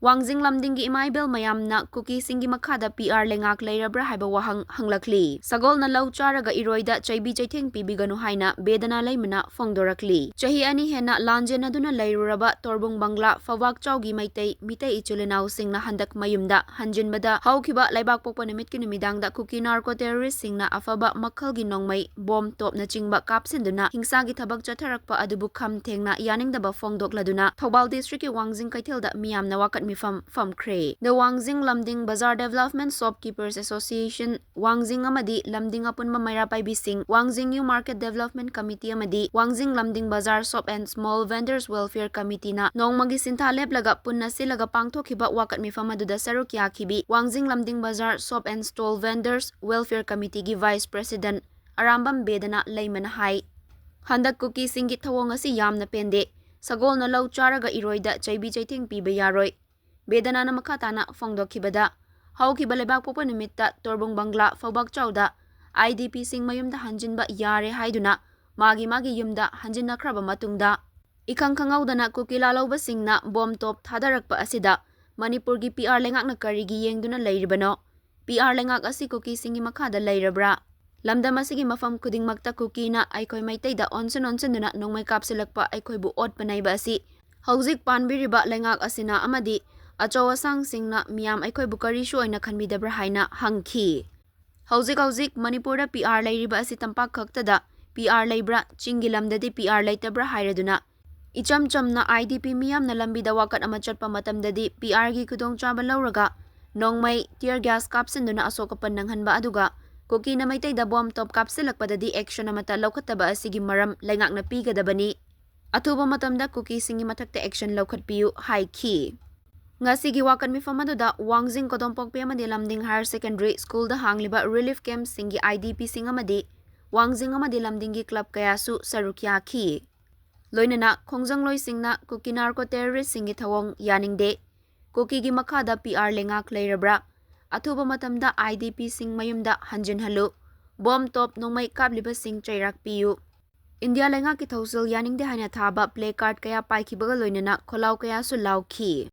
Wangjing Lamding Ima Ibel mayamna Kuki singi makha PR Leingak Leirabara haiba wahang hanglakli. Sagol na lau charaga iroida chaibi chaitheng pibiganu haina bedana laimana fongdorakli. Chahi ani hena lanjen aduna leiruraba torbung bangla fawak chaugi mitei ichulinau singna handak mayumda hanjinbada haukiba laibak pokpa nimit ki numidangda Kuki narco terrorist singna afaba makhalgi nongmai bom top na chingba kapsinduna hingsagi thabak chatharakpa adubu kham thengna yaningdaba fongdokladuna Thobal district ki Wangjing kaithilda miyamna wakat from Kray. The Wangjing Lamding Bazaar Development Shopkeepers Association, Wangjing Amadi Lamding Apun Mamayra Paibising, Wangjing New Market Development Committee Amadi, Wangjing Lamding Bazaar Shop and Small Vendors Welfare Committee na nong magisintalep laga punna silaga pangtokhiba wakat mifam aduda saruk yakibi, Wangjing Lamding Bazaar Shop and Stall Vendors Welfare Committee gi Vice President Arambam Bedana Layman Hai. Handak Kuki singit thawong asi yamna pende, sagol na lau charaga iroida chaibi chaitheng piba yaroi. Bedana na makatana fongdokhibada haukiba lebak popa nimitta torbung bangla fawbak chauda IDP sing mayumda hanjinba yare haiduna magi yumda hanjinnakraba matungda ikang khangaudana Kukila lauba singna bom top thadarakpa asida Manipur gi PR Leingak na karigi yengduna leiribano PR Leingak asi Kuki singi makhada leirabra lamdam asigi mafam kudingmakta Kuki na aikoi maitaida onsen duna nongmai kapsilakpa aikoibu ot panaiba asi hauzik panbiriba Leingak asina amadi Achawa sang singna miyam aikoi bukari shu oina khanbidabra haina hangki. Hauzik Manipurda PR leiriba asi tampak khaktada PR leibra chingi lamdadi PR leitabra hairaduna. Icham chamna IDP miyam na lambida wakat ama chatpa matamdadi PR gi kudong chaba lauraga nongmai tear gas kapsinduna asokapan nanghanba aduga Kuki na maitayda bom top kapsilakpadadi action amata laukhataba asigi maram Leingak na pigadabani. Atuba matamda Kuki singi matakta action laukhatpiyu haiki. Ngasigi wakan mifam aduda Wangjing Kodompokpi amadi Lamding Higher Secondary School da hangliba relief camp singi IDP sing amadi Wangjing amadi Lamding gi club kayasu sarukya ki loinana khongjang singna Kuki narco terrorist singi thawong yaningde Kuki gi makhada PR Leingak Leirabara athuba matamda IDP sing mayumda hanjin halu bom top nongmai kabliba sing chairak piyu India Leingak ki thausil yaningde hana thaba play card kaya paikhibaga loinana kholau kaya su lauki